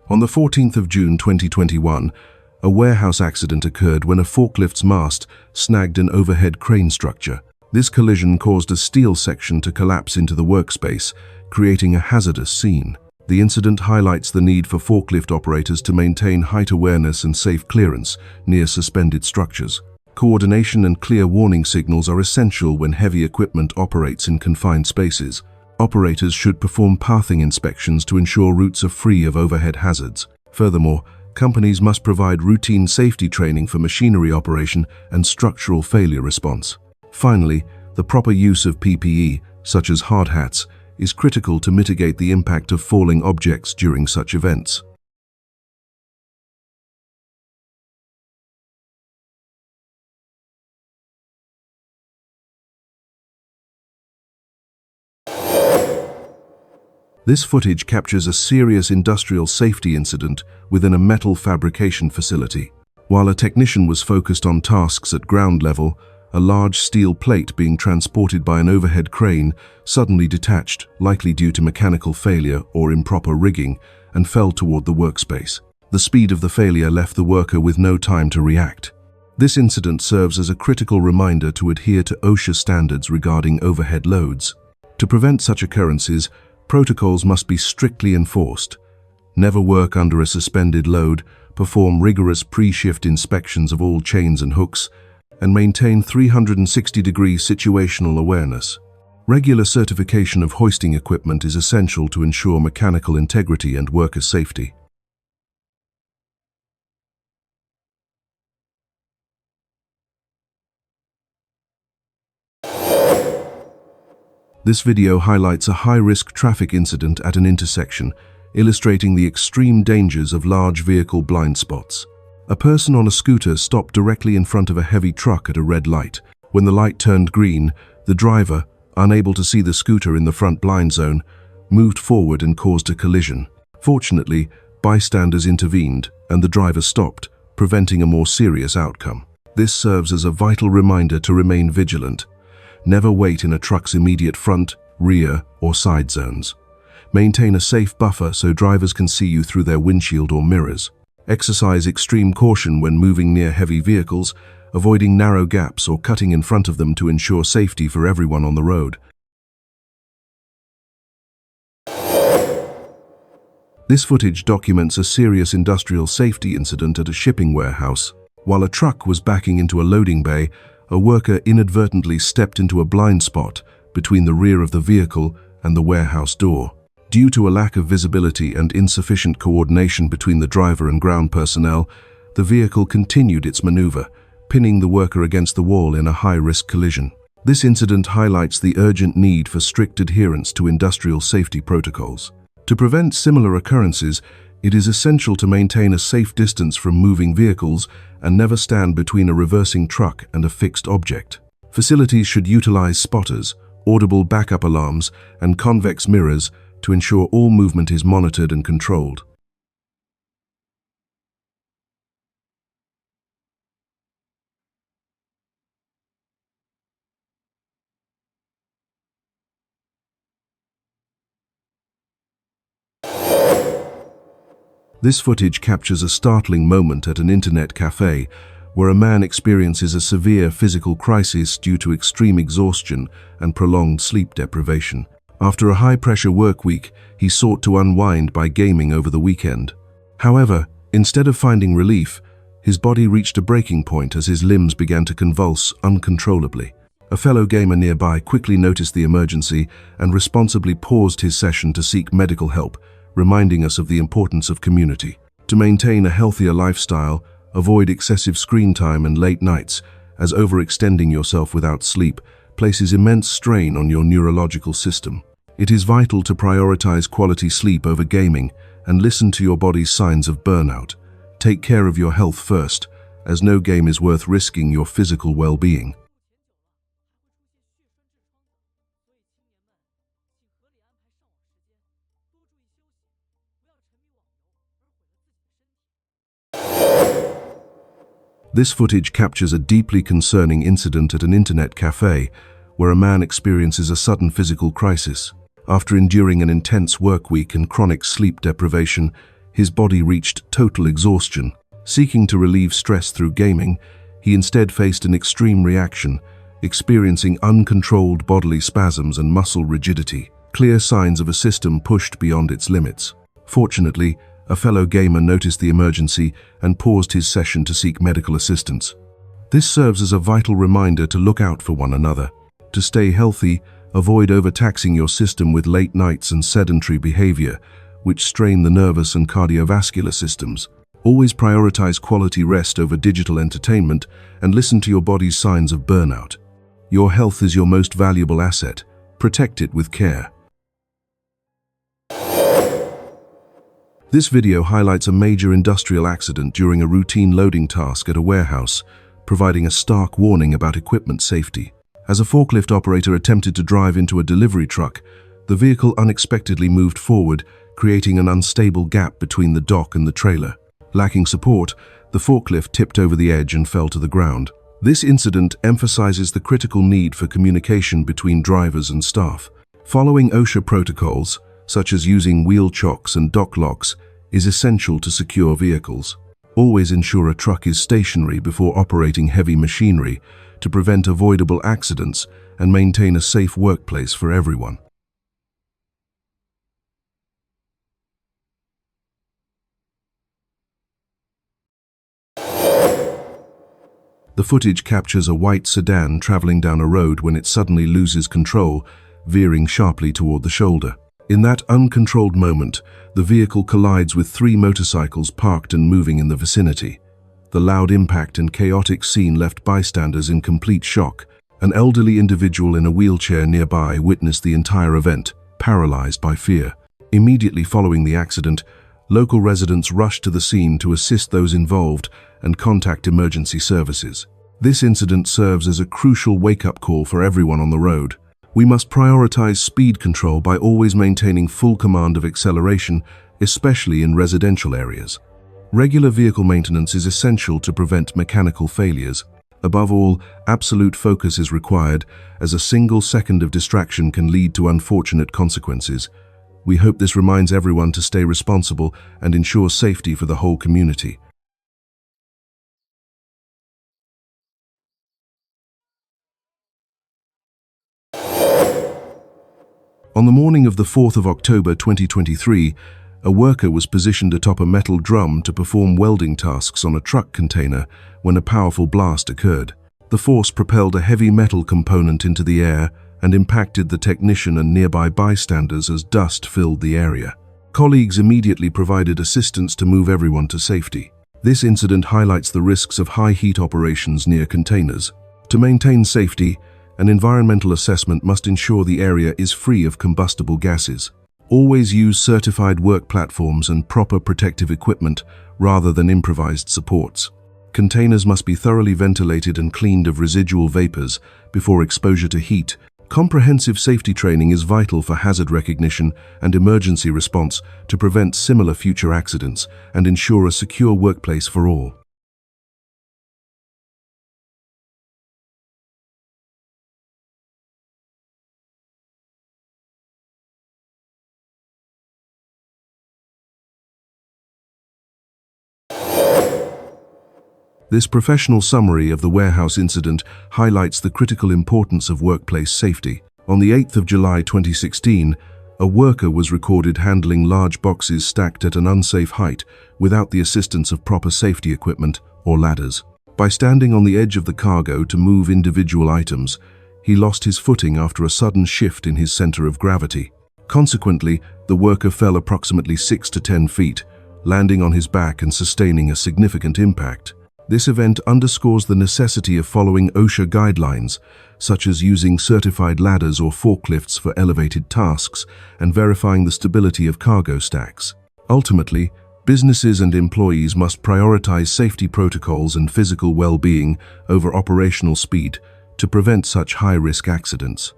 On the 14th of June 2021, a warehouse accident occurred when a forklift's mast snagged an overhead crane structure. This collision caused a steel section to collapse into the workspace, creating a hazardous scene. The incident highlights the need for forklift operators to maintain height awareness and safe clearance near suspended structures. Coordination and clear warning signals are essential when heavy equipment operates in confined spaces. Operators should perform pathing inspections to ensure routes are free of overhead hazards. Furthermore, companies must provide routine safety training for machinery operation and structural failure response. Finally, the proper use of PPE, such as hard hats, is critical to mitigate the impact of falling objects during such events. This footage captures a serious industrial safety incident within a metal fabrication facility. While a technician was focused on tasks at ground level, a large steel plate being transported by an overhead crane suddenly detached, likely due to mechanical failure or improper rigging, and fell toward the workspace. The speed of the failure left the worker with no time to react. This incident serves as a critical reminder to adhere to OSHA standards regarding overhead loads. To prevent such occurrences, protocols must be strictly enforced. Never work under a suspended load, perform rigorous pre-shift inspections of all chains and hooks, and maintain 360-degree situational awareness. Regular certification of hoisting equipment is essential to ensure mechanical integrity and worker safety. This video highlights a high-risk traffic incident at an intersection, illustrating the extreme dangers of large vehicle blind spots. A person on a scooter stopped directly in front of a heavy truck at a red light. When the light turned green, the driver, unable to see the scooter in the front blind zone, moved forward and caused a collision. Fortunately, bystanders intervened and the driver stopped, preventing a more serious outcome. This serves as a vital reminder to remain vigilant. Never wait in a truck's immediate front, rear, or side zones. Maintain a safe buffer so drivers can see you through their windshield or mirrors. Exercise extreme caution when moving near heavy vehicles, avoiding narrow gaps or cutting in front of them to ensure safety for everyone on the road. This footage documents a serious industrial safety incident at a shipping warehouse. While a truck was backing into a loading bay, a worker inadvertently stepped into a blind spot between the rear of the vehicle and the warehouse door. Due to a lack of visibility and insufficient coordination between the driver and ground personnel, the vehicle continued its maneuver, pinning the worker against the wall in a high-risk collision. This incident highlights the urgent need for strict adherence to industrial safety protocols. To prevent similar occurrences, it is essential to maintain a safe distance from moving vehicles and never stand between a reversing truck and a fixed object. Facilities should utilize spotters, audible backup alarms, and convex mirrors to ensure all movement is monitored and controlled. This footage captures a startling moment at an internet cafe where a man experiences a severe physical crisis due to extreme exhaustion and prolonged sleep deprivation. After a high-pressure work week, he sought to unwind by gaming over the weekend. However, instead of finding relief, his body reached a breaking point as his limbs began to convulse uncontrollably. A fellow gamer nearby quickly noticed the emergency and responsibly paused his session to seek medical help, reminding us of the importance of community. To maintain a healthier lifestyle, avoid excessive screen time and late nights, as overextending yourself without sleep places immense strain on your neurological system. It is vital to prioritize quality sleep over gaming and listen to your body's signs of burnout. Take care of your health first, as no game is worth risking your physical well-being. This footage captures a deeply concerning incident at an internet cafe where a man experiences a sudden physical crisis. After enduring an intense work week and chronic sleep deprivation, His body reached total exhaustion. Seeking to relieve stress through gaming, he instead faced an extreme reaction, experiencing uncontrolled bodily spasms and muscle rigidity, clear signs of a system pushed beyond its limits. Fortunately, a fellow gamer noticed the emergency and paused his session to seek medical assistance. This serves as a vital reminder to look out for one another. To stay healthy, avoid overtaxing your system with late nights and sedentary behavior, which strain the nervous and cardiovascular systems. Always prioritize quality rest over digital entertainment and listen to your body's signs of burnout. Your health is your most valuable asset. Protect it with care. This video highlights a major industrial accident during a routine loading task at a warehouse, providing a stark warning about equipment safety. As a forklift operator attempted to drive into a delivery truck, the vehicle unexpectedly moved forward, creating an unstable gap between the dock and the trailer. Lacking support, the forklift tipped over the edge and fell to the ground. This incident emphasizes the critical need for communication between drivers and staff. Following OSHA protocols, such as using wheel chocks and dock locks, is essential to secure vehicles. Always ensure a truck is stationary before operating heavy machinery to prevent avoidable accidents and maintain a safe workplace for everyone. The footage captures a white sedan traveling down a road when it suddenly loses control, veering sharply toward the shoulder. In that uncontrolled moment, the vehicle collides with 3 motorcycles parked and moving in the vicinity. The loud impact and chaotic scene left bystanders in complete shock. An elderly individual in a wheelchair nearby witnessed the entire event, paralyzed by fear. Immediately following the accident, local residents rushed to the scene to assist those involved and contact emergency services. This incident serves as a crucial wake-up call for everyone on the road. We must prioritize speed control by always maintaining full command of acceleration, especially in residential areas. Regular vehicle maintenance is essential to prevent mechanical failures. Above all, absolute focus is required, as a single second of distraction can lead to unfortunate consequences. We hope this reminds everyone to stay responsible and ensure safety for the whole community. On the morning of the 4th of October 2023, a worker was positioned atop a metal drum to perform welding tasks on a truck container when a powerful blast occurred. The force propelled a heavy metal component into the air and impacted the technician and nearby bystanders as dust filled the area. Colleagues immediately provided assistance to move everyone to safety. This incident highlights the risks of high heat operations near containers. To maintain safety, an environmental assessment must ensure the area is free of combustible gases. Always use certified work platforms and proper protective equipment rather than improvised supports. Containers must be thoroughly ventilated and cleaned of residual vapors before exposure to heat. Comprehensive safety training is vital for hazard recognition and emergency response to prevent similar future accidents and ensure a secure workplace for all. This professional summary of the warehouse incident highlights the critical importance of workplace safety. On the 8th of July 2016, a worker was recorded handling large boxes stacked at an unsafe height without the assistance of proper safety equipment or ladders. By standing on the edge of the cargo to move individual items, he lost his footing after a sudden shift in his center of gravity. Consequently, the worker fell approximately 6 to 10 feet, landing on his back and sustaining a significant impact. This event underscores the necessity of following OSHA guidelines, such as using certified ladders or forklifts for elevated tasks and verifying the stability of cargo stacks. Ultimately, businesses and employees must prioritize safety protocols and physical well-being over operational speed to prevent such high-risk accidents.